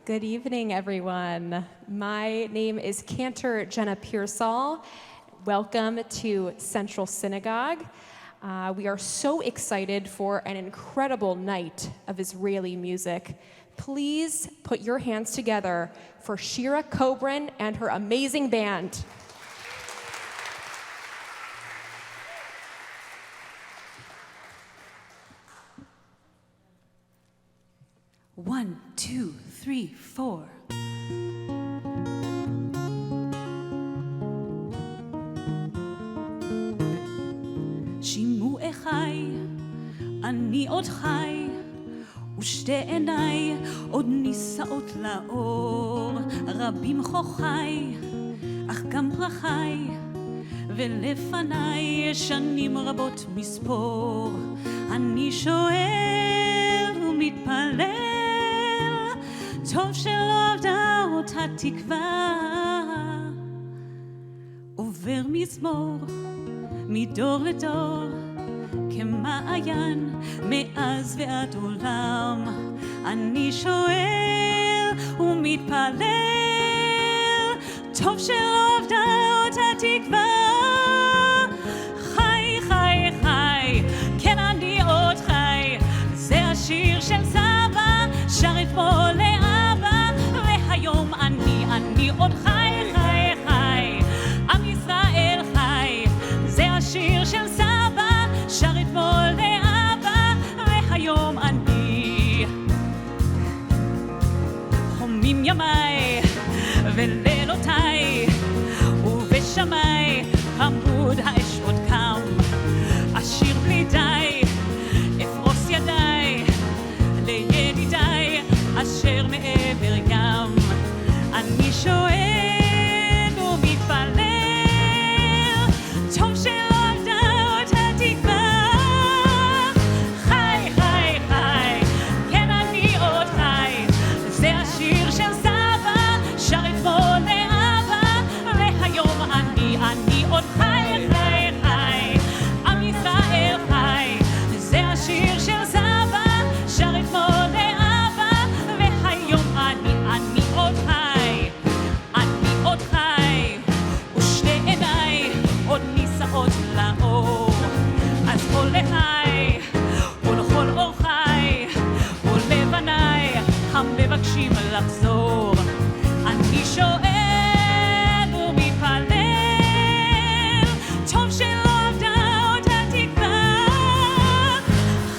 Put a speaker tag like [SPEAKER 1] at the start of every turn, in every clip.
[SPEAKER 1] Good evening, everyone. My name is Cantor Jenna Pearsall. Welcome to Central Synagogue. We are so excited for an incredible night of Israeli music. Please put your hands together for Shira Kobren and her amazing band.
[SPEAKER 2] One, two, three, four. שימו אחי, אני עוד חי, ושתי עיניי עוד נישאות לאור. רבים חוכי, אך גם פרחי, ולפניי שנים רבות מספור. אני שואל ומתפלל, טוב שלא עבדה אותה תקווה. עובר מזמור מדור לדור, כמעיין מאז ועד עולם. אני שואל ומתפלל, טוב שלא עבדה אותה תקווה. חי, חי, חי, כן אני עוד חי. זה השיר של סבא, שר אתמול לאבא, והיום אני עוד חי, חי, חי. עם ישראל חי, זה השיר של סבא, שר אתמול לאבא, והיום אני. חומים ימיי ולילותיי, ובשמי עמוד האש עוד קם. אשיר בלי די, אפרוס ידיי לידידיי אשר מעבר ים. אני שואל ומתפלל, טוב שלא עבדה אותה תקווה. חי, חי, חי, כן אני עוד חי. זה השיר של סבא, שר אתמול לאבא, והיום אני עוד חי, חי, חי. עם ישראל חי, זה השיר של סבא, שר אתמול לאבא, והיום אני עוד חי. אני עוד חי, ושתי עיניי עוד נישאות לאור. אז כל לחי ולכל אור חי, ולבניי המבקשים לחזור. אני שואל ומתפלל, טוב שלא עבדה אותה תקווה.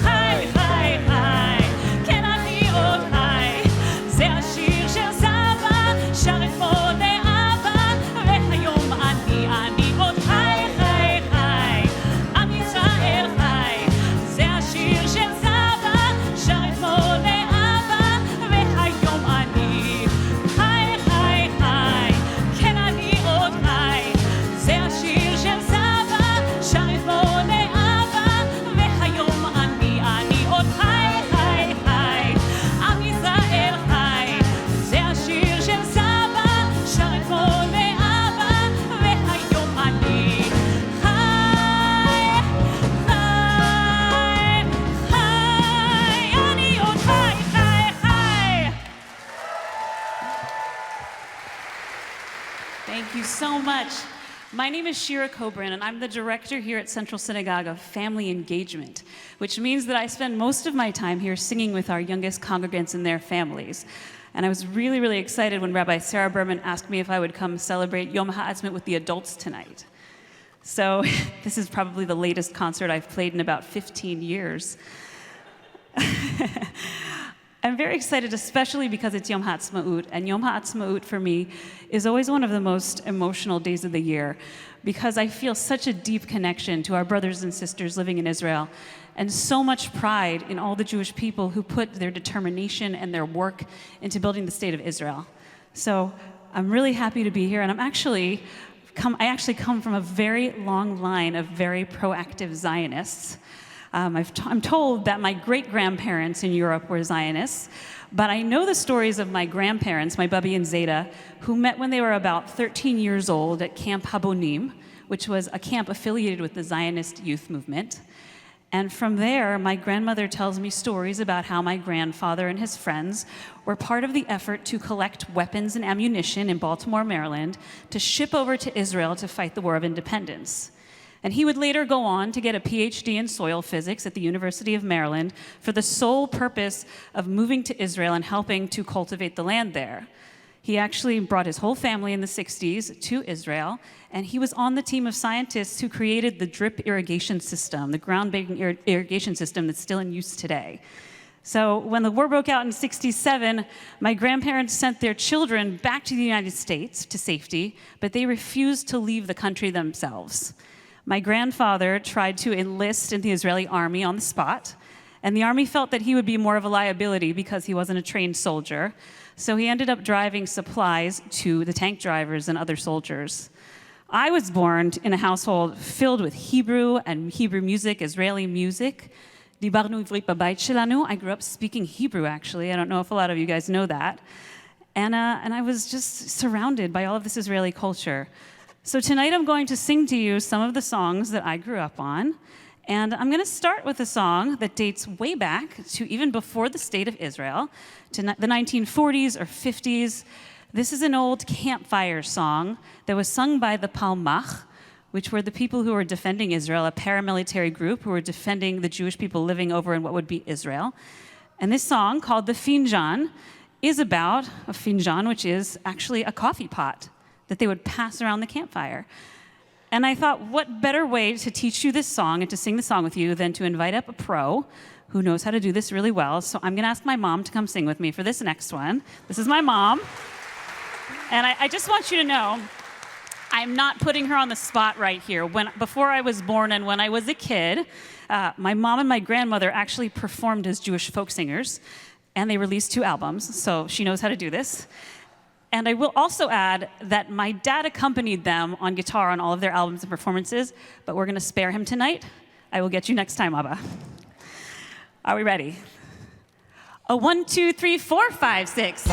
[SPEAKER 2] חי, חי, חי, כן אני עוד חי. זה השיר של סבא, שר אתמול לאבא, והיום אני עוד חי, חי, חי. עם ישראל חי, זה השיר של סבא, שר אתמול לאבא, והיום אני חי, חי, חי. כן אני עוד חי, זה השיר של סבא, שר אתמול לאבא, והיום אני עוד חי, חי, חי. עם ישראל חי, זה השיר של סבא, שר אתמול לאבא, והיום אני חי, חי, חי. אני עוד חי, חי, חי. Thank you so much. My name is Shira Kobren, and I'm the director here at Central Synagogue of Family Engagement, which means that I spend most of my time here singing with our youngest congregants and their families. And I was really, really excited when Rabbi Sarah Berman asked me if I would come celebrate Yom HaAtzmaut with the adults tonight. So this is probably the latest concert I've played in about 15 years. I'm very excited, especially because it's Yom HaAtzmaut, and Yom HaAtzmaut for me is always one of the most emotional days of the year, because I feel such a deep connection to our brothers and sisters living in Israel, and so much pride in all the Jewish people who put their determination and their work into building the state of Israel. So I'm really happy to be here, and I actually come from a very long line of very proactive Zionists. I'm told that my great-grandparents in Europe were Zionists, but I know the stories of my grandparents, my Bubby and Zeta, who met when they were about 13 years old at Camp Habonim, which was a camp affiliated with the Zionist youth movement. And from there, my grandmother tells me stories about how my grandfather and his friends were part of the effort to collect weapons and ammunition in Baltimore, Maryland, to ship over to Israel to fight the War of Independence. And he would later go on to get a PhD in soil physics at the University of Maryland for the sole purpose of moving to Israel and helping to cultivate the land there. He actually brought his whole family in the 60s to Israel, and he was on the team of scientists who created the drip irrigation system, the groundbreaking irrigation system that's still in use today. So when the war broke out in 67, my grandparents sent their children back to the United States to safety, but they refused to leave the country themselves. My grandfather tried to enlist in the Israeli army on the spot, and the army felt that he would be more of a liability because he wasn't a trained soldier. So he ended up driving supplies to the tank drivers and other soldiers. I was born in a household filled with Hebrew and Hebrew music, Israeli music. Dibarnu ivrit b'bayit shelanu. I grew up speaking Hebrew, actually. I don't know if a lot of you guys know that. And I was just surrounded by all of this Israeli culture. So tonight I'm going to sing to you some of the songs that I grew up on. And I'm going to start with a song that dates way back to even before the state of Israel, to the 1940s or 50s. This is an old campfire song that was sung by the Palmach, which were the people who were defending Israel, a paramilitary group who were defending the Jewish people living over in what would be Israel. And this song, called the Finjan, is about a finjan, which is actually a coffee pot that they would pass around the campfire. And I thought, what better way to teach you this song and to sing the song with you than to invite up a pro who knows how to do this really well. So I'm going to ask my mom to come sing with me for this next one. This is my mom. And I just want you to know, I'm not putting her on the spot right here. Before I was born and when I was a kid, my mom and my grandmother actually performed as Jewish folk singers, and they released 2 albums, so she knows how to do this. And I will also add that my dad accompanied them on guitar on all of their albums and performances, but we're going to spare him tonight. I will get you next time, Abba. Are we ready? 1, 2, 3, 4, 5, 6.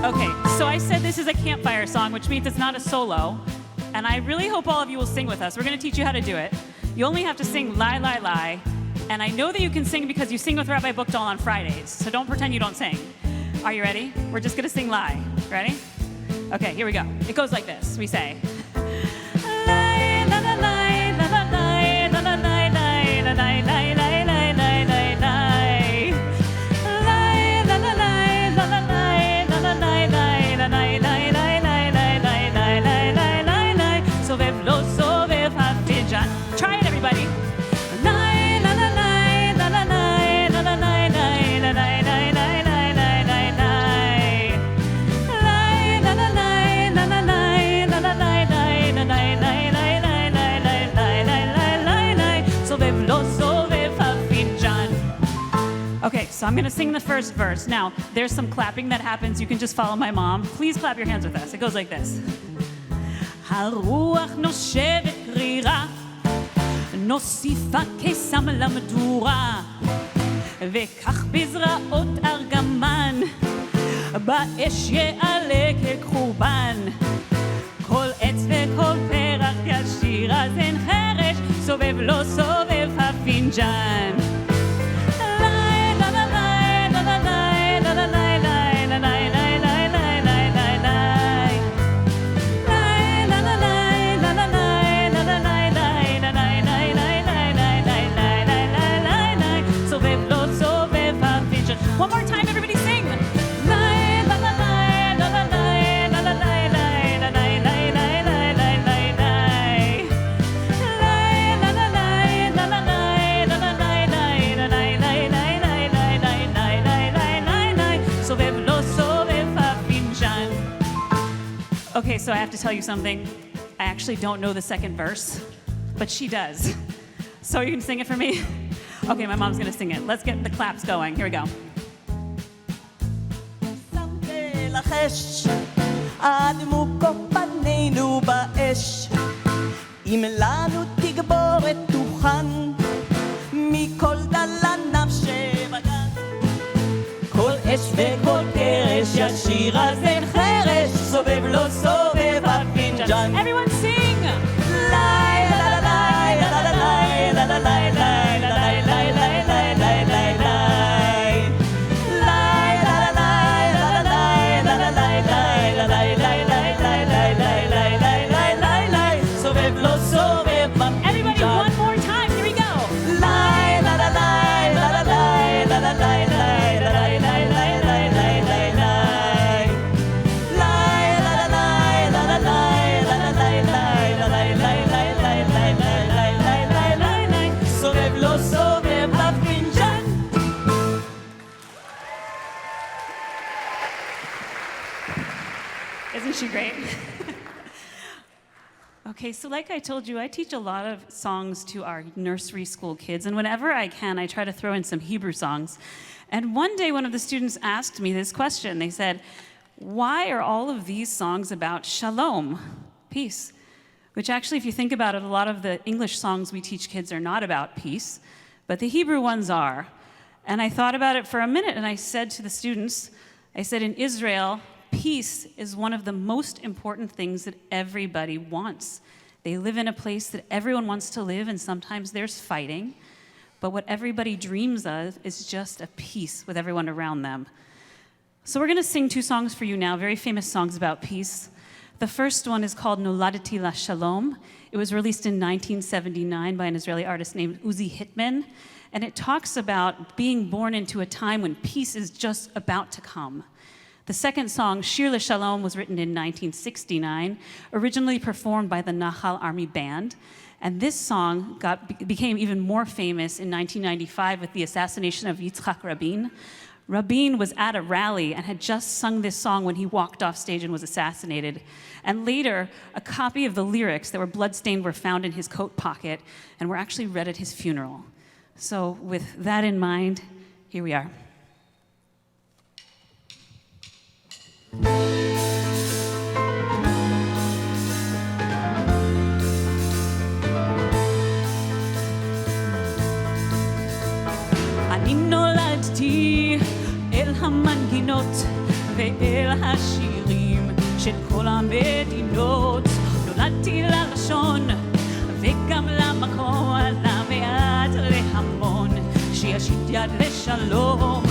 [SPEAKER 2] Okay, so I said this is a campfire song, which means it's not a solo, and I really hope all of you will sing with us. We're going to teach you how to do it. You only have to sing Lie, Lie, Lie, and I know that you can sing because you sing with Rabbi Bookdoll on Fridays, so don't pretend you don't sing. Are you ready? We're just going to sing Lie. Ready? Okay, here we go. It goes like this. We say, Lie, la, la, lie, la, la, lie, la, la, lie, lie, la, lie, lie, lie, lie, lie, lie, lie. Lie, la, la, lie, la, la, lie, la, la, lie, lie, la, lie, lie, lie, lie, lie, lie, lie, lie, lie, lie, lie. Sovev lo sovev hafijan. Try it, everybody. Lie, la, la, lie, la, la, lie, la, la, lie, lie, la, lie, lie, lie, lie, lie, lie, lie. Lie, la, la, lie, la, la, lie, la, la, lie, lie, la, lie, lie, lie, lie, lie, lie, lie, lie, lie, lie. Sovev lo sovev hafijan. Okay, so I'm going to sing the first verse. Now, there's some clapping that happens. You can just follow my mom. Please clap your hands with us. It goes like this. הרוח נושבת קרירה, נוסיפה קיסם למדורה, וכך בזרעות ארגמן, באש יעלה כקורבן. כל עץ וכל פרח ישיר אז אין חרש, סובב לא סובב הפינג'ן. One more time, everybody sing. Lie, la, la, lie, la, la, lie, la, la, lie, lie, la, lie, lie, lie, lie, lie, lie, lie. Lie, la, la, lie, la, la, lie, la, la, lie, lie, la, lie, lie, lie, lie, lie, lie, lie, lie, lie, lie, lie. Sovev lo sovev hafinjan. Okay, so I have to tell you something. I actually don't know the second verse, but she does. So you can sing it for me? Okay, my mom's gonna sing it. Let's get the claps going. Here we go.
[SPEAKER 3] לחש, אדמו כל פנינו באש, אם לנו תגבורת תוכל מוכן מכל דלניו שבגן. כל אש וכל קרש ישיר אז אין חרש, סובב לא סובב הפינג'ן.
[SPEAKER 2] Everyone sing!
[SPEAKER 3] ליי ליי ליי ליי ליי ליי ליי ליי ליי ליי ליי ליי ליי ליי. סובב לא סובב
[SPEAKER 2] Everybody,
[SPEAKER 3] בפינג'ן.
[SPEAKER 2] one more time. Here we go.
[SPEAKER 3] ליי ליי ליי ליי ליי ליי ליי ליי ליי ליי ליי ליי ליי ליי ליי. ליי ליי ליי ליי ליי ליי ליי ליי ליי ליי ליי ליי ליי ליי ליי ליי. סובב לא סובב בפינג'ן.
[SPEAKER 2] Isn't she great? Okay, so like I told you, I teach a lot of songs to our nursery school kids, and whenever I can, I try to throw in some Hebrew songs. And one day, one of the students asked me this question. They said, why are all of these songs about shalom, peace? Which actually, if you think about it, a lot of the English songs we teach kids are not about peace, but the Hebrew ones are. And I thought about it for a minute, and I said to the students, I said, in Israel, peace is one of the most important things that everybody wants. They live in a place that everyone wants to live, and sometimes there's fighting. But what everybody dreams of is just a peace with everyone around them. So we're going to sing two songs for you now, very famous songs about peace. The first one is called Noladati La Shalom. It was released in 1979 by an Israeli artist named Uzi Hitman. And it talks about being born into a time when peace is just about to come. The second song, Shir Shalom, was written in 1969, originally performed by the Nahal Army Band. And this song became even more famous in 1995 with the assassination of Yitzhak Rabin. Rabin was at a rally and had just sung this song when he walked off stage and was assassinated. And later, a copy of the lyrics that were bloodstained were found in his coat pocket and were actually read at his funeral. So with that in mind, here we are. אני נולדתי אל המנגינות ואל השירים של כל המדינות. נולדתי ללשון וגם למקום, למעט להמון, שישיט יד לשלום.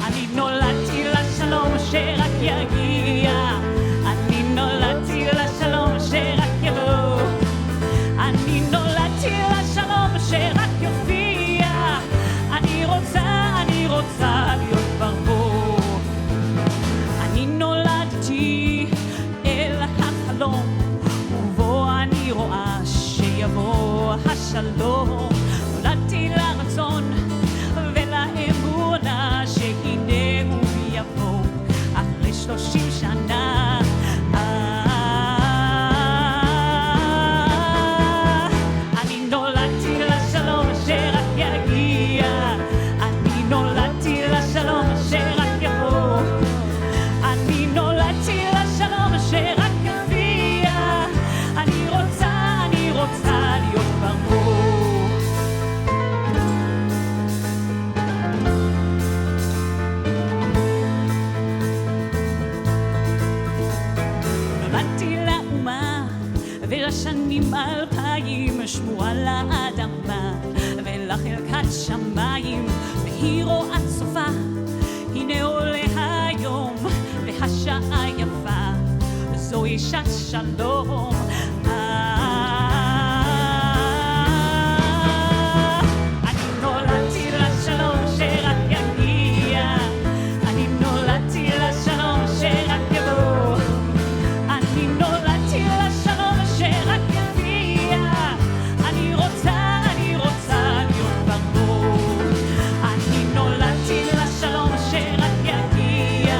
[SPEAKER 2] אני נולדתי לשלום שרק יגיע, אני נולדתי לשלום שרק יבוא, אני נולדתי לשלום שרק יופיע, אני רוצה להיות ברבור. אני נולדתי אל החלום, ובו אני רואה שיבוא השלום. נולדתי לרצון ולאמונה שהנה הוא יבוא אחרי 30 שנה. אני נולדתי לשלום שרק יגיע, אני נולדתי לשלום שרק יבוא, אני נולדתי לשלום שרק יופיע, אני רוצה להיות ברור. נולדתי לאומה ולשנים 2000, שמורה לאדמה ולחלקת שמיים, והיא רואה סופה, הנה עולה היום והשעה יפה, זוהי שעת שלום. אני נולדתי לשלום שרק יגיע, אני נולדתי לשלום שרק יבוא, אני נולדתי לשלום שרק יופיע, אני רוצה להיות ברור. אני נולדתי לשלום שרק יגיע,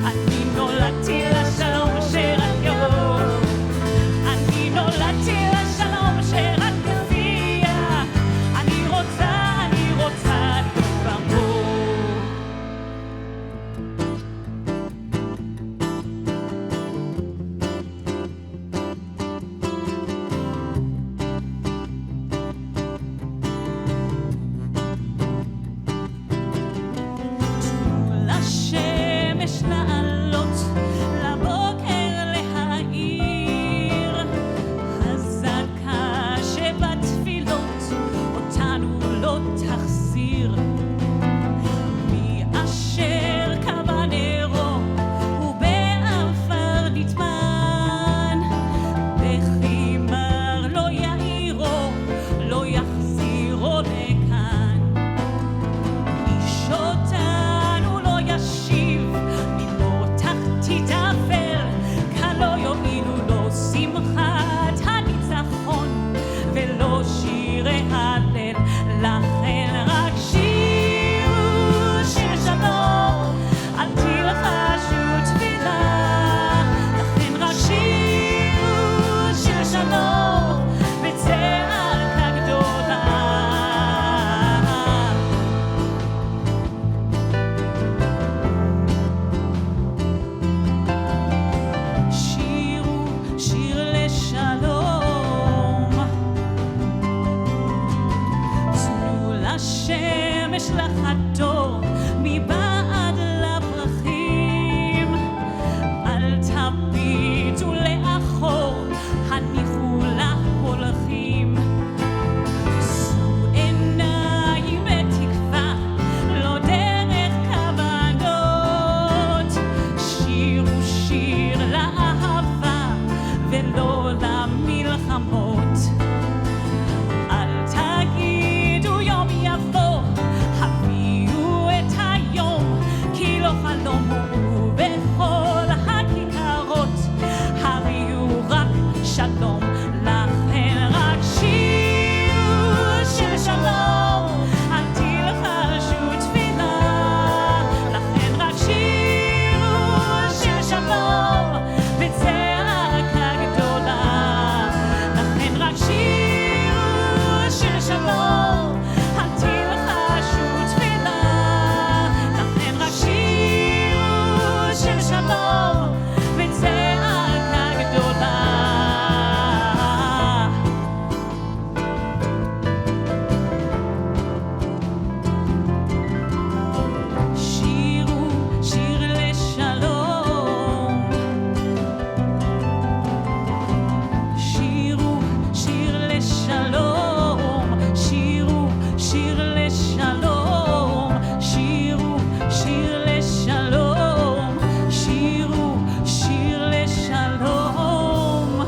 [SPEAKER 2] אני נולדתי לשלום שרק יבוא, שמש לחתור מבעד לפרחים. אל תביטו לאחור, הניחו להולכים. שאו עיניים בתקווה, לא דרך כוונות. שירו שיר לאהבה ולא למלחמות. אל תגידו יום יבוא, הביאו את היום, כי לא חלום הוא בכל הכיכרות. הביאו רק שלום, לכן רק שירו של שלום, אל תלחשו תפילה. לכן רק שירו של שלום וצעקה גדולה. לכן רק שירו של שלום, אל תלחשו תפילה. לכן רק שירו של שלום וצעקה גדולה. שירו שיר לשלום. שירו שיר לשלום. שירו שיר לשלום. שירו שיר לשלום. שירו שיר לשלום.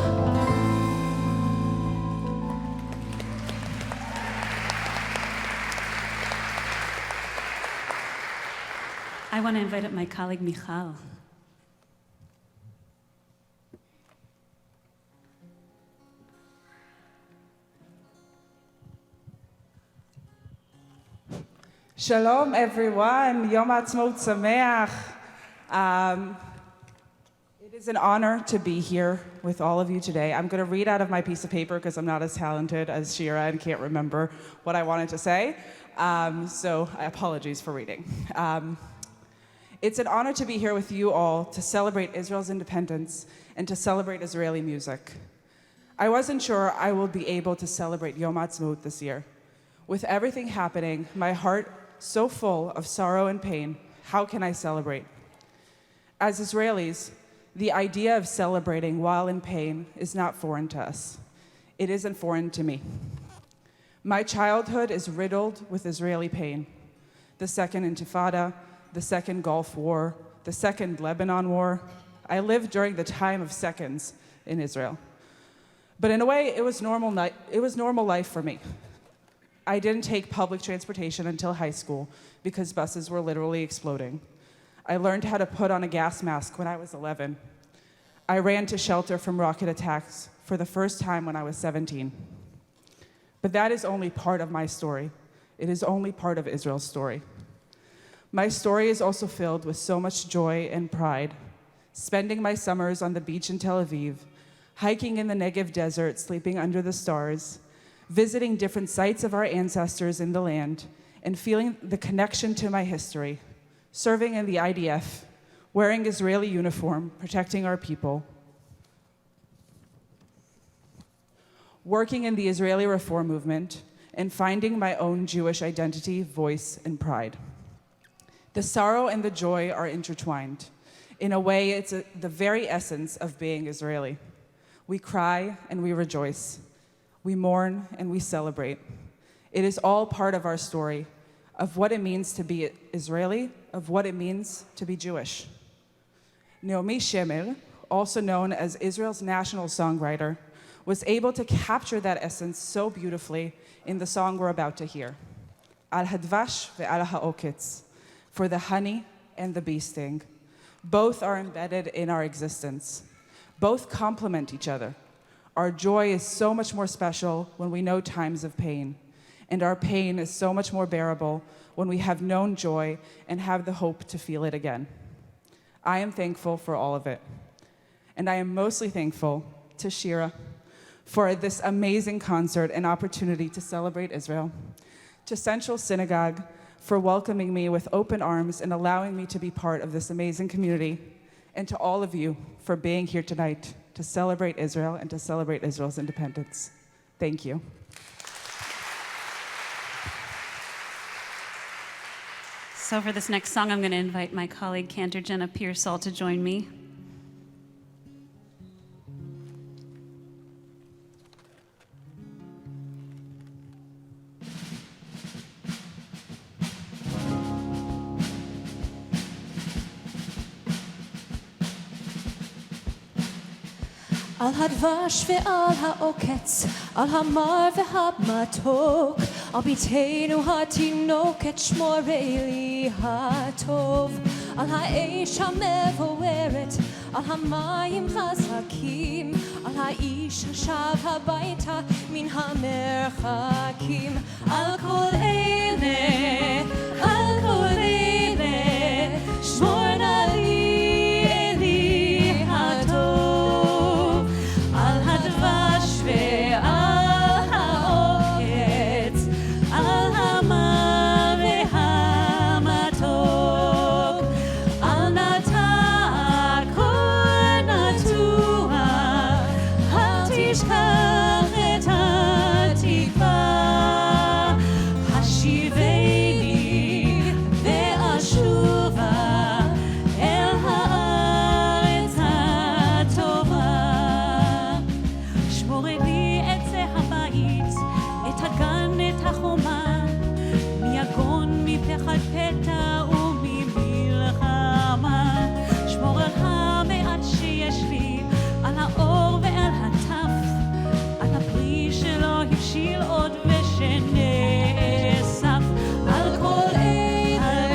[SPEAKER 2] I want to invite up my colleague Michal.
[SPEAKER 4] Shalom, everyone. Yom Ha'atzmaut Sameach. It is an honor to be here with all of you today. I'm going to read out of my piece of paper because I'm not as talented as Shira and can't remember what I wanted to say. So apologies for reading. It's an honor to be here with you all to celebrate Israel's independence and to celebrate Israeli music. I wasn't sure I will be able to celebrate Yom Ha'atzmaut this year. With everything happening, my heart so full of sorrow and pain, how can I celebrate? As Israelis, the idea of celebrating while in pain is not foreign to us. It isn't foreign to me. My childhood is riddled with Israeli pain. The Second Intifada, the Second Gulf War, the Second Lebanon War. I lived during the time of seconds in Israel. But in a way, it was normal life for me. I didn't take public transportation until high school because buses were literally exploding. I learned how to put on a gas mask when I was 11. I ran to shelter from rocket attacks for the first time when I was 17. But that is only part of my story. It is only part of Israel's story. My story is also filled with so much joy and pride. Spending my summers on the beach in Tel Aviv, hiking in the Negev desert, sleeping under the stars, visiting different sites of our ancestors in the land, and feeling the connection to my history, serving in the IDF, wearing Israeli uniform, protecting our people, working in the Israeli reform movement, and finding my own Jewish identity, voice, and pride. The sorrow and the joy are intertwined. In a way, it's the very essence of being Israeli. We cry and we rejoice. We mourn and we celebrate. It is all part of our story, of what it means to be Israeli, of what it means to be Jewish. Naomi Shemer, also known as Israel's national songwriter, was able to capture that essence so beautifully in the song we're about to hear. Al hadvash ve'al ha'oketz, for the honey and the bee sting. Both are embedded in our existence. Both complement each other. Our joy is so much more special when we know times of pain, and our pain is so much more bearable when we have known joy and have the hope to feel it again. I am thankful for all of it. And I am mostly thankful to Shira for this amazing concert and opportunity to celebrate Israel, to Central Synagogue for welcoming me with open arms and allowing me to be part of this amazing community, and to all of you for being here tonight to celebrate Israel and to celebrate Israel's independence. Thank you.
[SPEAKER 2] So for this next song, I'm going to invite my colleague Cantor Jenna Pearsall to join me.
[SPEAKER 5] על הדבש ועל העוקץ, על המר והמתוק, על ביתנו התינוקת שמורי לי הטוב, על האש המבוערת, על המים חזקים, על האיש השב הביתה מן המרחקים, על כל אלה, על כל אלה, שמור נא לי אלי הטוב, על הדבש ועל העוקץ, על המר והמתוק, על נטע כל נטוע, אל תשכח את התקווה, השיבני ואשובה אל הארץ הטובה. שמור לי את זה הבית, את הגן, את החומה, מיגון, מפחד פתע וממלחמה. שמור על המעט שיש לי, על האור ועל הטף, על הפרי שלא הבשיל עוד ושנאסף, על כל אלה,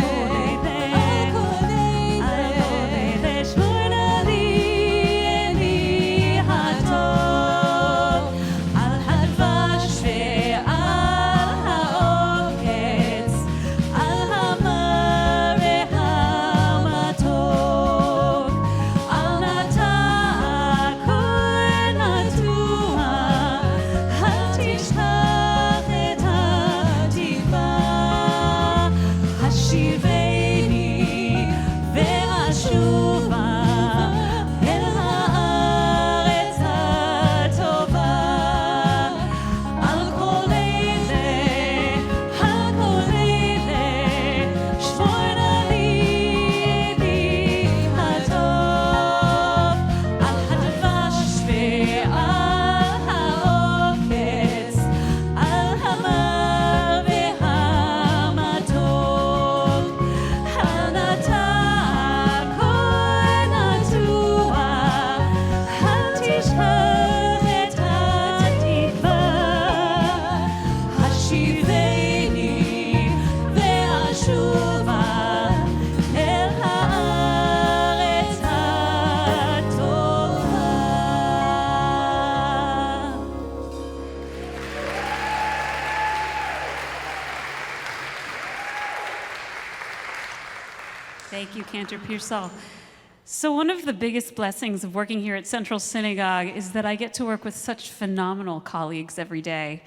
[SPEAKER 5] על כל אלה, שמור נא לי אלי הטוב, על הדבש ועל העוקץ, על המר והמתוק, על נטע כל נטוע, אל תשכח את התקווה, השיבני ואשובה אל הארץ הטובה, על כל אלה, על כל אלה, שמור נא לי אלי הטוב, על הדבש ועל העוקץ, על המר והמתוק, על נטע כל נטוע, אל תשכח את התקווה, השיבני ואשובה אל הארץ הטובה.
[SPEAKER 2] Thank you, Cantor Pearsall. So one of the biggest blessings of working here at Central Synagogue is that I get to work with such phenomenal colleagues every day.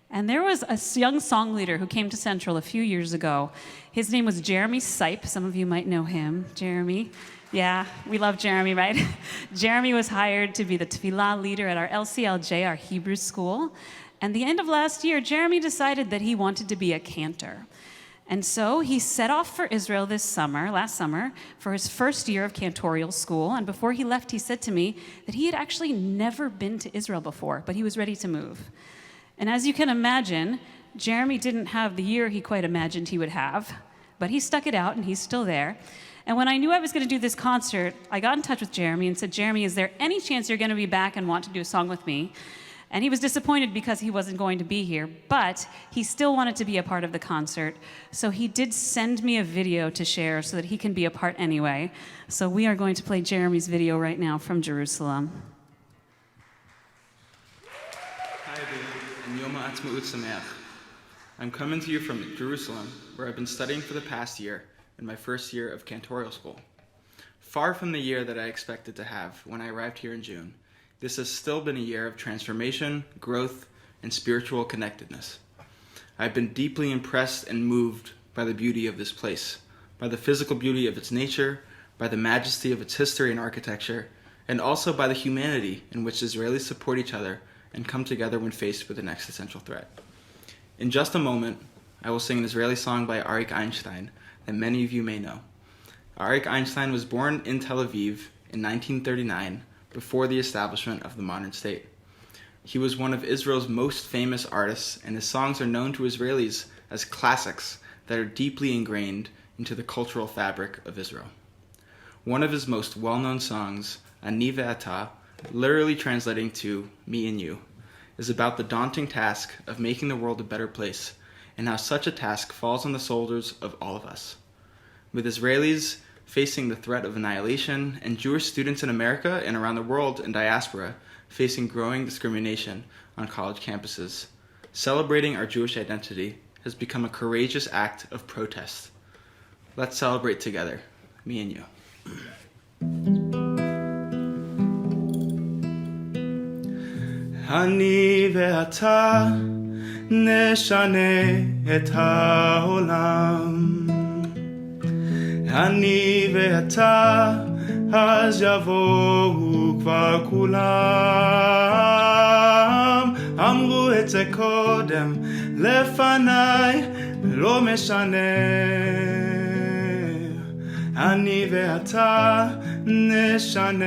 [SPEAKER 2] And there was a young song leader who came to Central a few years ago. His name was Jeremy Sipe. Some of you might know him. Jeremy. Yeah, we love Jeremy, right? Jeremy was hired to be the tefillah leader at our LCLJ, our Hebrew school. And the end of last year, Jeremy decided that he wanted to be a cantor. And so he set off for Israel last summer, for his first year of cantorial school. And before he left, he said to me that he had actually never been to Israel before, but he was ready to move. And as you can imagine, Jeremy didn't have the year he quite imagined he would have, but he stuck it out and he's still there. And when I knew I was going to do this concert, I got in touch with Jeremy and said, Jeremy, is there any chance you're going to be back and want to do a song with me? And he was disappointed because he wasn't going to be here, but he still wanted to be a part of the concert. So he did send me a video to share so that he can be a part anyway. So we are going to play Jeremy's video right now from Jerusalem.
[SPEAKER 6] Hi, and Yom Ha'atzmaut Sameach. I'm coming to you from Jerusalem, where I've been studying for the past year, in my first year of cantorial school. Far from the year that I expected to have when I arrived here in June, this has still been a year of transformation, growth, and spiritual connectedness. I've been deeply impressed and moved by the beauty of this place, by the physical beauty of its nature, by the majesty of its history and architecture, and also by the humanity in which Israelis support each other and come together when faced with an existential threat. In just a moment, I will sing an Israeli song by Arik Einstein that many of you may know. Arik Einstein was born in Tel Aviv in 1939, before the establishment of the modern state. He was one of Israel's most famous artists, and his songs are known to Israelis as classics that are deeply ingrained into the cultural fabric of Israel. One of his most well-known songs, Ani ve'ata, literally translating to me and you, is about the daunting task of making the world a better place, and how such a task falls on the shoulders of all of us. With Israelis facing the threat of annihilation, and Jewish students in America and around the world in diaspora facing growing discrimination on college campuses, celebrating our Jewish identity has become a courageous act of protest. Let's celebrate together, me and you. אני ואתה נשנה את העולם. אני ואתה, אז יבואו כבר כולם. אמרו את זה קודם, לפניי, לא משנה. אני ואתה נשנה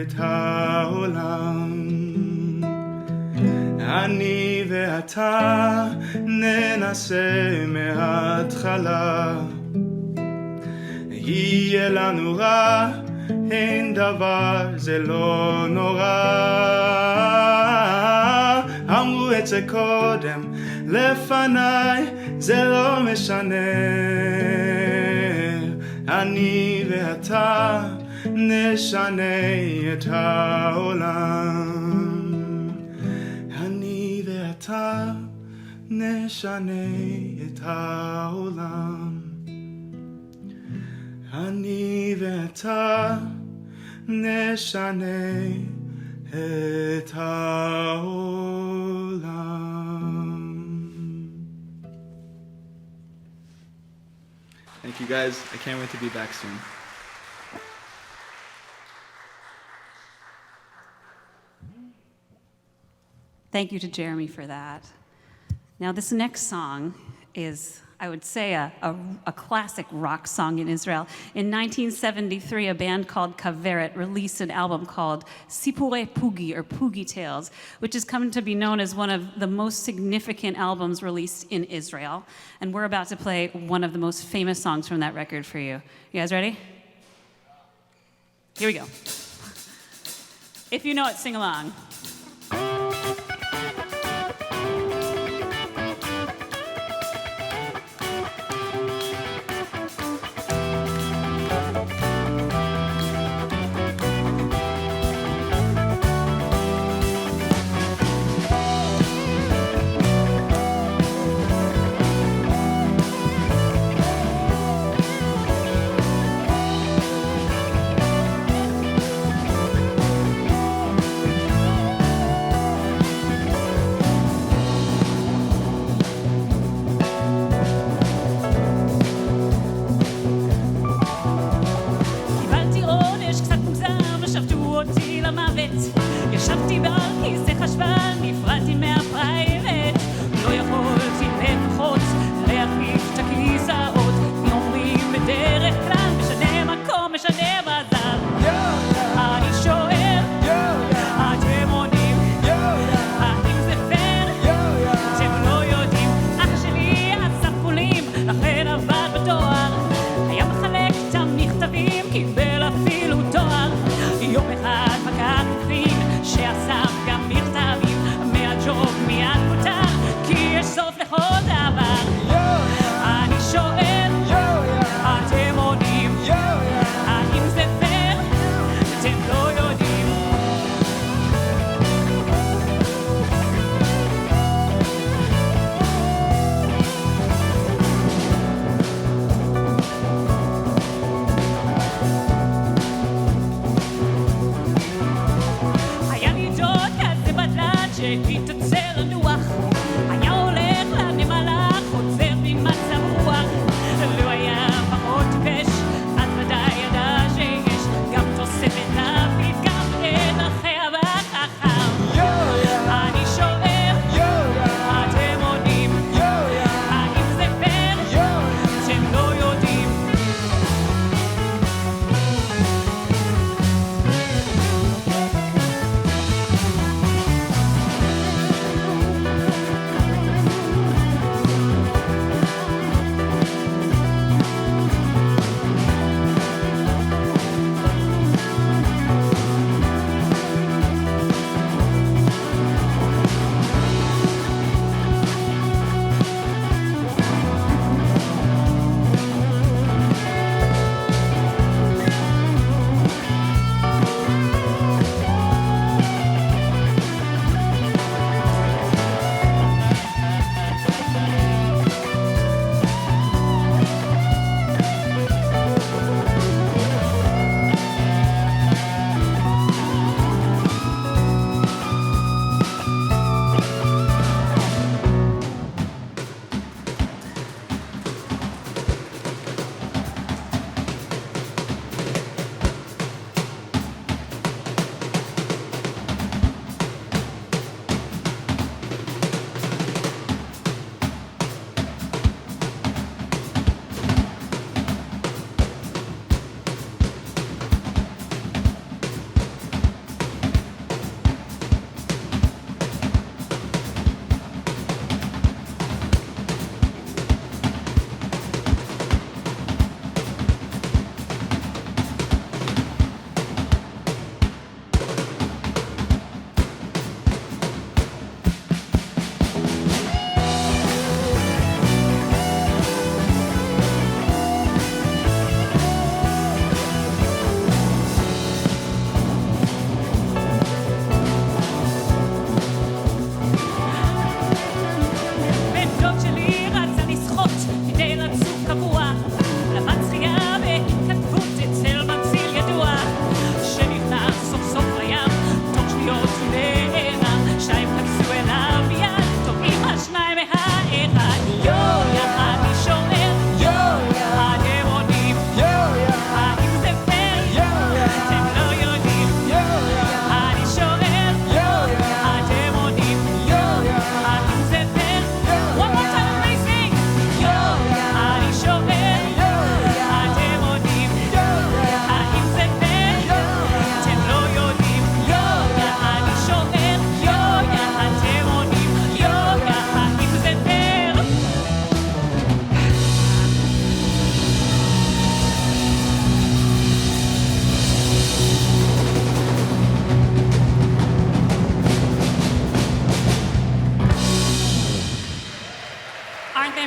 [SPEAKER 6] את העולם. אני ואתה ננסה מההתחלה. יהיה לנו רע, אין דבר, זה לא נורא. אמרו את זה קודם, לפניי, זה לא משנה. אני ואתה נשנה את העולם. אני ואתה נשנה את העולם. אני ואתה נשנה את העולם. Thank you guys. I can't wait to be back soon.
[SPEAKER 5] Thank you to Jeremy for that. Now, this next song is, I would say, a classic rock song in Israel. In 1973, a band called Kaveret released an album called Sipurei Pugi, or Pugi Tales, which has come to be known as one of the most significant albums released in Israel. And we're about to play one of the most famous songs from that record for you. You guys ready? Here we go. If you know it, sing along.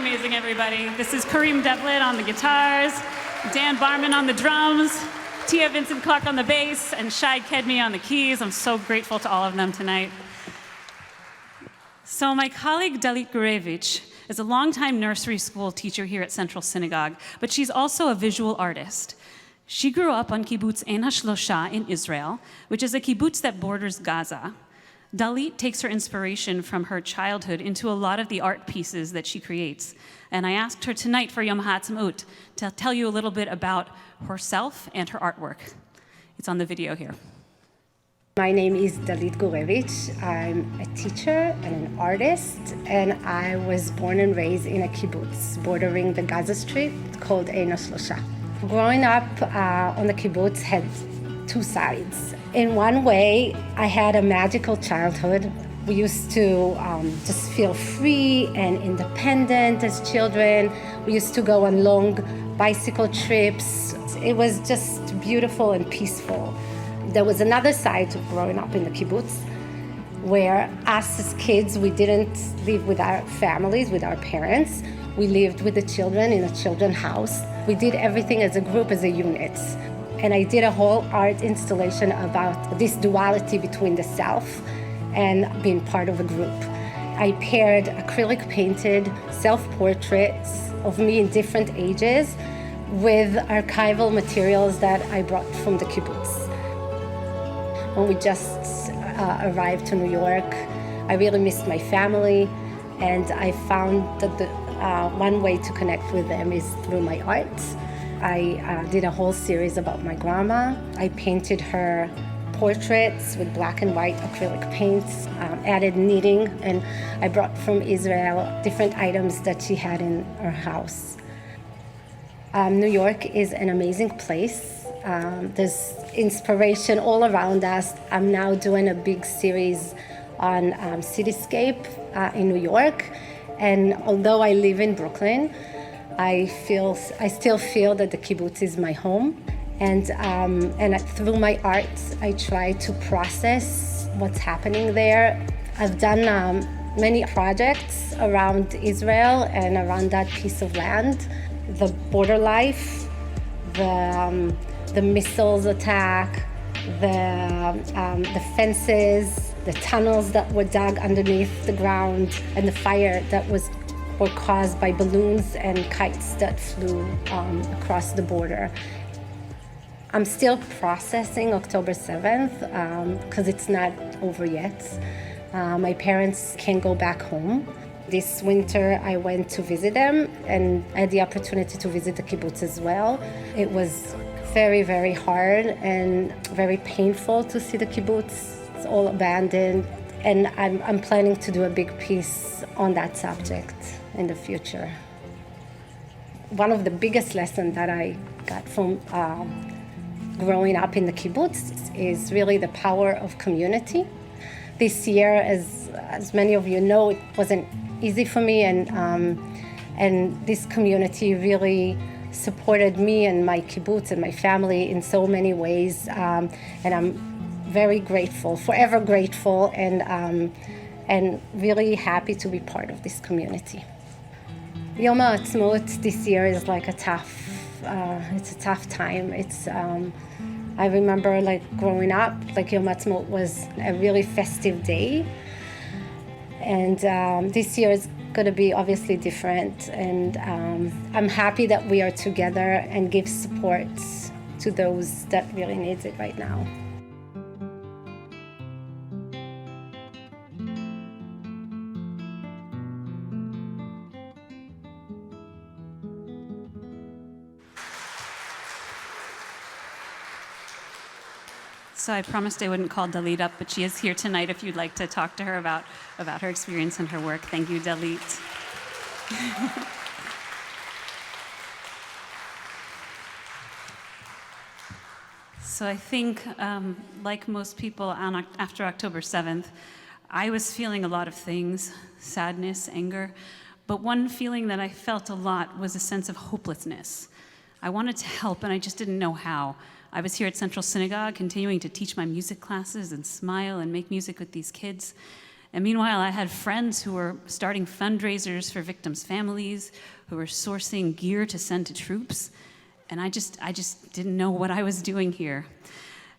[SPEAKER 5] amazing, everybody. This is Kareem Devlin on the guitars, Dan Barman on the drums, Tia Vincent Clark on the bass, and Shai Kedmi on the keys. I'm so grateful to all of them tonight. So my colleague Dalit Gurevich is a longtime nursery school teacher here at Central Synagogue, but she's also a visual artist. She grew up on kibbutz Ein HaShlosha in Israel, which is a kibbutz that borders Gaza. Dalit takes her inspiration from her childhood into a lot of the art pieces that she creates. And I asked her tonight for Yom HaAtzmaut to tell you a little bit about herself and her artwork. It's on the video here.
[SPEAKER 7] My name is Dalit Gurevich. I'm a teacher and an artist, and I was born and raised in a kibbutz bordering the Gaza Strip called Ein HaShlosha. Growing up on the kibbutz had two sides. In one way, I had a magical childhood. We used to just feel free and independent as children. We used to go on long bicycle trips. It was just beautiful and peaceful. There was another side to growing up in the kibbutz, where us as kids, we didn't live with our families, with our parents. We lived with the children in a children's house. We did everything as a group, as a unit. And I did a whole art installation about this duality between the self and being part of a group. I paired acrylic painted self-portraits of me in different ages with archival materials that I brought from the kibbutz. When we just arrived to New York, I really missed my family, and I found that the one way to connect with them is through my art. I did a whole series about my grandma. I painted her portraits with black and white acrylic paints, added knitting, and I brought from Israel different items that she had in her house. New York is an amazing place. There's inspiration all around us. I'm now doing a big series on cityscape in New York, and although I live in Brooklyn, I still feel that the kibbutz is my home, and through my art, I try to process what's happening there. I've done many projects around Israel and around that piece of land, the border life, the missiles attack, the fences, the tunnels that were dug underneath the ground, and the fire that were caused by balloons and kites that flew across the border. I'm still processing October 7th because it's not over yet. My parents can't go back home. This winter I went to visit them, and I had the opportunity to visit the kibbutz as well. It was very, very hard and very painful to see the kibbutz. It's all abandoned, and I'm planning to do a big piece on that subject in the future. One of the biggest lessons that I got from growing up in the kibbutz is really the power of community. This year, as many of you know, it wasn't easy for me, and this community really supported me and my kibbutz and my family in so many ways, and I'm very grateful, forever grateful, and really happy to be part of this community. Yom HaAtzmaut this year is like it's a tough time. I remember growing up, Yom HaAtzmaut was a really festive day, and this year is going to be obviously different, and I'm happy that we are together and give support to those that really need it right now.
[SPEAKER 5] So I promised I wouldn't call Dalit up, but she is here tonight if you'd like to talk to her about her experience and her work. Thank you, Dalit. So I think, like most people after October 7th, I was feeling a lot of things, sadness, anger, but one feeling that I felt a lot was a sense of hopelessness. I wanted to help, and I just didn't know how. I was here at Central Synagogue continuing to teach my music classes and smile and make music with these kids. And meanwhile, I had friends who were starting fundraisers for victims' families, who were sourcing gear to send to troops. And I just didn't know what I was doing here.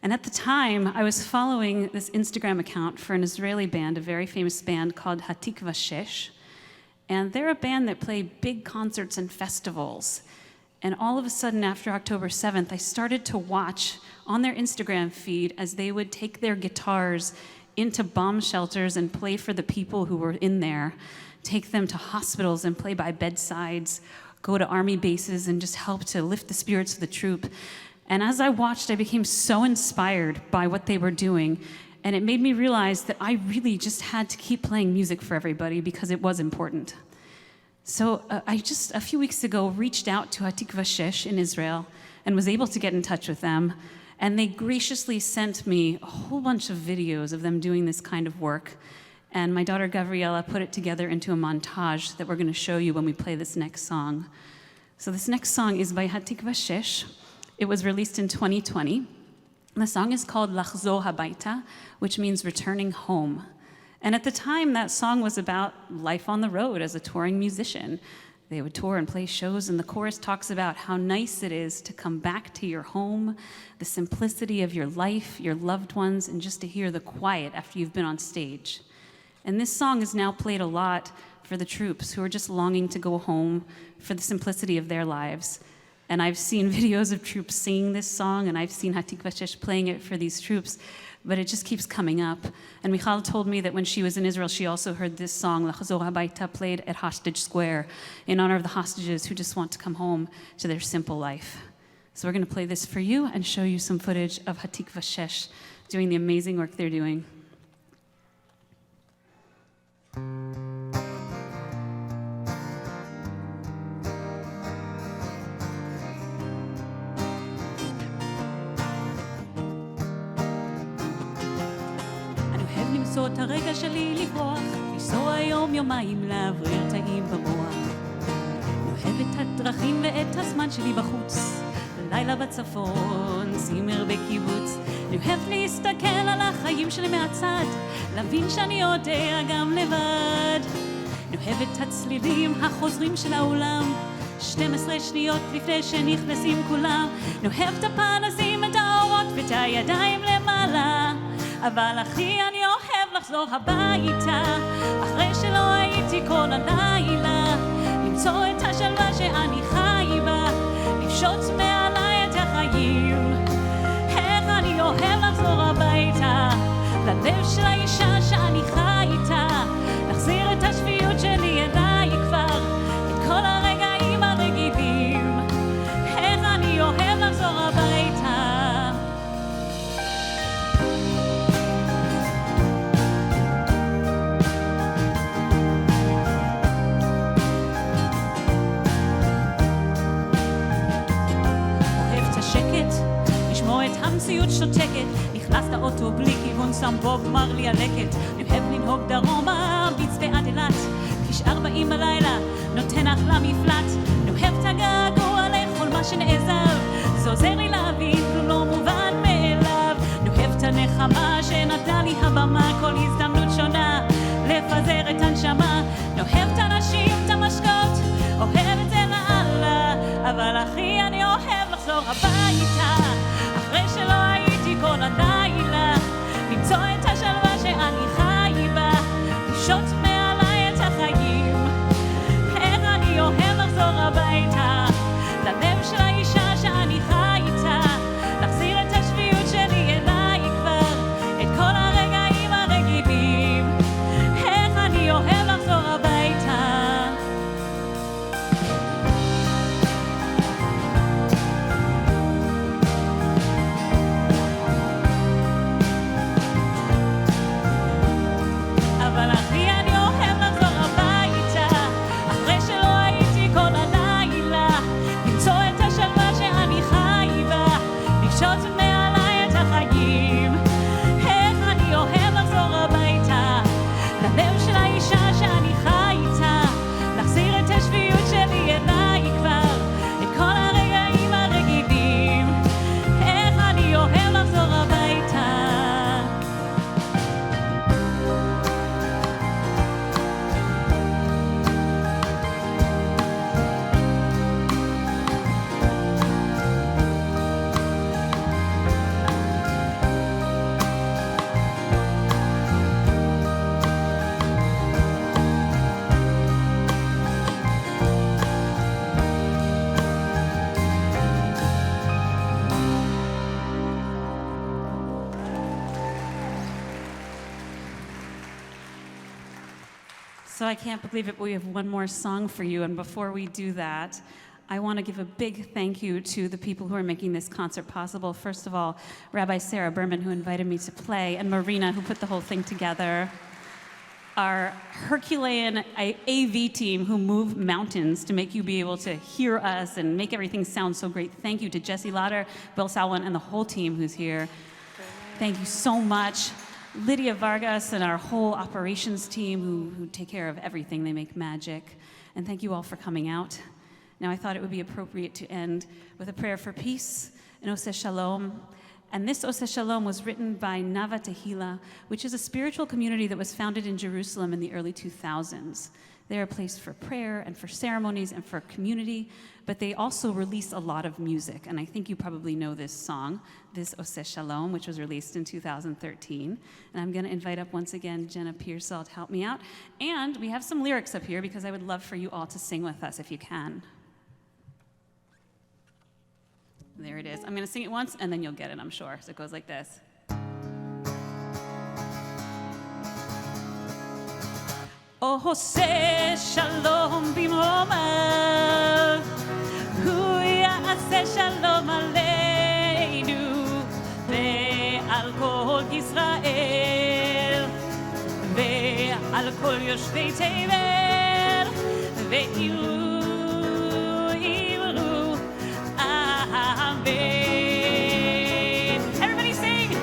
[SPEAKER 5] And at the time, I was following this Instagram account for an Israeli band, a very famous band called Hatikva Shesh. And they're a band that play big concerts and festivals. And all of a sudden, after October 7th, I started to watch on their Instagram feed as they would take their guitars into bomb shelters and play for the people who were in there, take them to hospitals and play by bedsides, go to army bases and just help to lift the spirits of the troop. And as I watched, I became so inspired by what they were doing. And it made me realize that I really just had to keep playing music for everybody because it was important. So I just, a few weeks ago, reached out to Hatikva Shesh in Israel and was able to get in touch with them. And they graciously sent me a whole bunch of videos of them doing this kind of work. And my daughter Gabriella put it together into a montage that we're going to show you when we play this next song. So this next song is by Hatikva Shesh. It was released in 2020. The song is called Lachzor Habaita, which means returning home. And at the time, that song was about life on the road as a touring musician. They would tour and play shows, and the chorus talks about how nice it is to come back to your home, the simplicity of your life, your loved ones, and just to hear the quiet after you've been on stage. And this song is now played a lot for the troops who are just longing to go home for the simplicity of their lives. And I've seen videos of troops singing this song, and I've seen Hatikva Shesh playing it for these troops, but it just keeps coming up. And Michal told me that when she was in Israel, she also heard this song, Lachzor Habaita, played at Hostage Square in honor of the hostages who just want to come home to their simple life. So we're going to play this for you and show you some footage of Hatikva Shesh doing the amazing work they're doing.
[SPEAKER 2] למצוא את הרגע שלי לברוח, לנסוע יום יומיים להבריר תאים במוח. אני אוהב את הדרכים ואת הזמן שלי בחוץ, לילה בצפון, צימר בקיבוץ. אני אוהב להסתכל על החיים שלי מהצד, להבין שאני יודע גם לבד. אני אוהב את הצלילים החוזרים של העולם, 12 שניות לפני שנכנסים כולם. אני אוהב את הפנסים, את האורות ואת הידיים למעלה, אבל הכי אני אוהב לחזור הביתה, אחרי שלא הייתי כל הלילה, למצוא את השלווה שאני חי בה, לפשוט מעליי את החיים. איך אני אוהב לחזור הביתה, ללב של האישה שאני חי איתה, להחזיר את השפיות שלי אליי כבר, את כל הרגעים הרגילים. איך אני אוהב לחזור הביתה. המציאות שותקת, נכנס לאוטו בלי כיוון, שם בוב מרלי הלקט. אני אוהב לנהוג דרומה, ביץ ועד אילת, כביש 40 בלילה, נותן אחלה מפלט. אני אוהב את הגעגוע לכל מה שנעזב, זה עוזר לי להבין, כלום לא מובן מאליו. אני אוהב את הנחמה שנתנה לי הבמה, כל הזדמנות שונה, לפזר את הנשמה. אני אוהב את האנשים, את המשקות, אוהב את זה לאללה, אבל הכי אני אוהב לחזור הביתה, אחרי שלא הייתי כל הלילה, למצוא את השלווה שאני חי בה, לפשוט מעליי את החיים. איך אני אוהב לחזור הביתה, ללב של האישה שאני חי איתה, להחזיר את השפיות שלי אליי כבר, את כל הרגעים הרגילים. איך אני אוהב לחזור הביתה.
[SPEAKER 5] So I can't believe it, but we have one more song for you. And before we do that, I want to give a big thank you to the people who are making this concert possible. First of all, Rabbi Sarah Berman, who invited me to play, and Marina, who put the whole thing together. Our Herculean AV team who move mountains to make you be able to hear us and make everything sound so great. Thank you to Jesse Lauder, Bill Salwan, and the whole team who's here. Thank you so much. Lydia Vargas and our whole operations team who take care of everything. They make magic. And thank you all for coming out. Now, I thought it would be appropriate to end with a prayer for peace and Oseh Shalom. And this Oseh Shalom was written by Nava Tehillah, which is a spiritual community that was founded in Jerusalem in the early 2000s. They're a place for prayer and for ceremonies and for community, but they also release a lot of music. And I think you probably know this song, this Oseh Shalom, which was released in 2013. And I'm going to invite up once again Jenna Pearsall to help me out. And we have some lyrics up here because I would love for you all to sing with us if you can. There it is. I'm going to sing it once, and then you'll get it, I'm sure. So it goes like this.
[SPEAKER 2] עושה שלום במרומיו, הוא יעשה שלום עלינו ועל כל ישראל ועל כל יושבי תבל ואילו Everybody sing!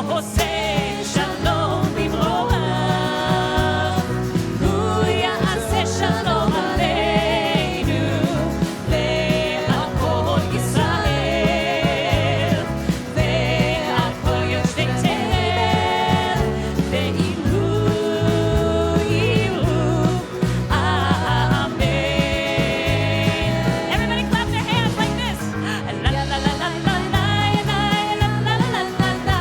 [SPEAKER 2] עושה שלום במרומיו, הוא יעשה שלום עלינו ועל כל ישראל ועל כל יושבי תבל ואילו אמן. Everybody clap their hands like this. La la la la la la la la la la la la la.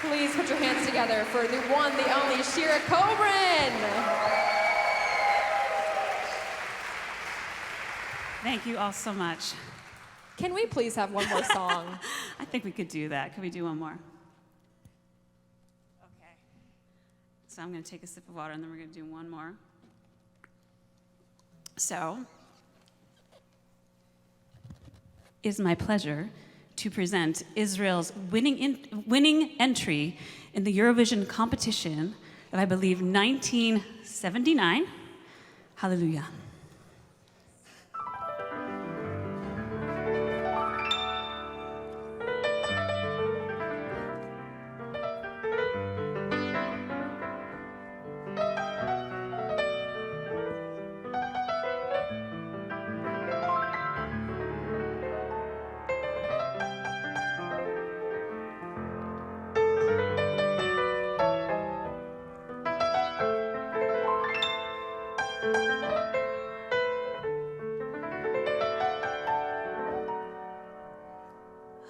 [SPEAKER 1] Please put your hands together for the one, the only Shira Kobren.
[SPEAKER 5] Thank you all so much.
[SPEAKER 1] Can we please have one more song?
[SPEAKER 5] I think we could do that. Could we do one more? Okay. So I'm going to take a sip of water, and then we're going to do one more. So, it is my pleasure to present Israel's winning entry in the Eurovision competition of, I believe, 1979. Hallelujah.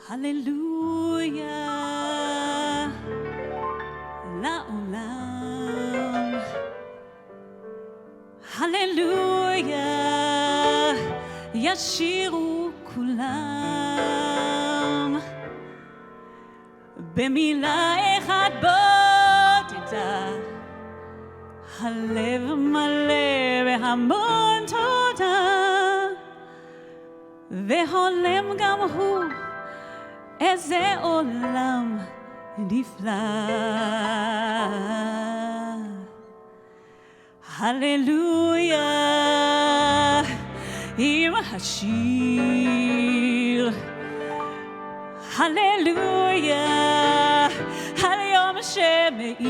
[SPEAKER 2] Hallelujah. הללויה, ישירו כולם. במילה אחת בודדה, הלב מלא בהמון תודה, והולם גם הוא איזה עולם נפלא. הללויה עם השיר, הללויה על יום שמאיר,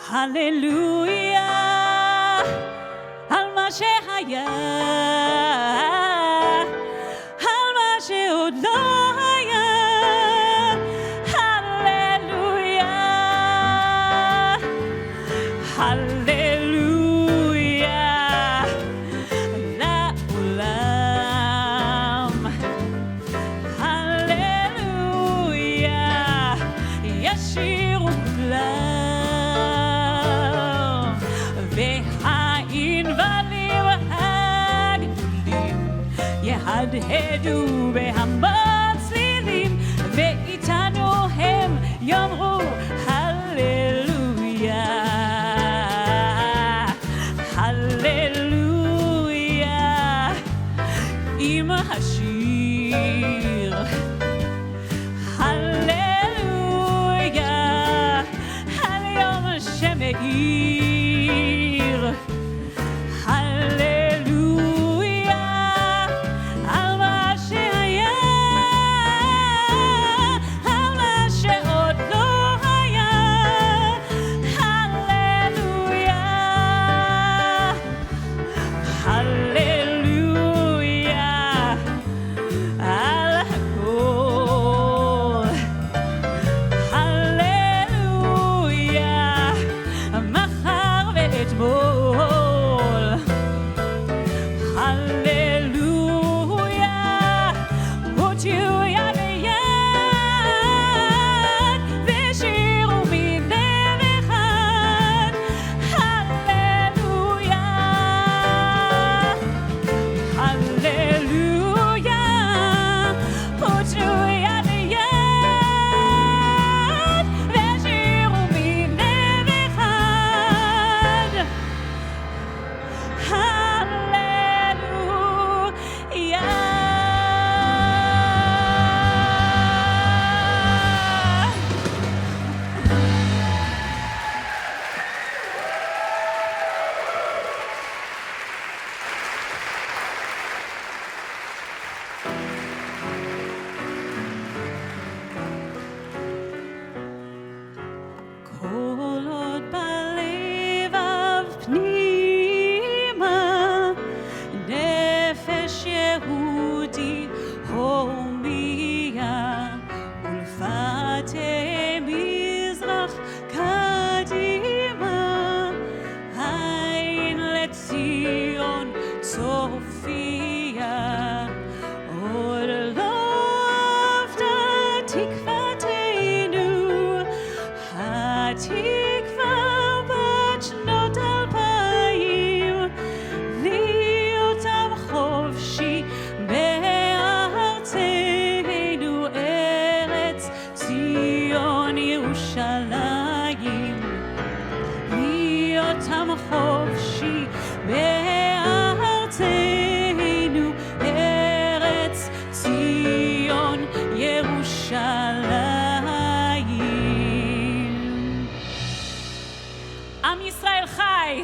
[SPEAKER 2] הללויה על מה שהיה, על מה שעוד לא היה. הללויה, הללויה לעולם. הללויה ישירו כולם, והענבלים הגדולים יהדהדו בהמון צלילים, ואיתנו הם יאמרו הללויה, הללויה עם השיר, הללויה על יום שמאיר, הללויה על מה שהיה, על מה שעוד לא היה. הללויה, הללויה על הכל. הללויה מחר ואתמול. הללויה הוציאו יד ביד ושירו מלב אחד. הללויה, הללויה הוציאו יד ביד ושירו מלב אחד. כל עוד בלבב פנימה נפש יהודי הומייה, ולפתי מזרח קדימה, עין לציון צופיה. עוד לא אבדה תקוותנו, התקווה בת שנות 2000, להיות עם חופשי בארצנו, ארץ ציון ירושלים. להיות עם חופשי בארצנו, ארץ ציון ירושלים. עם ישראל חי!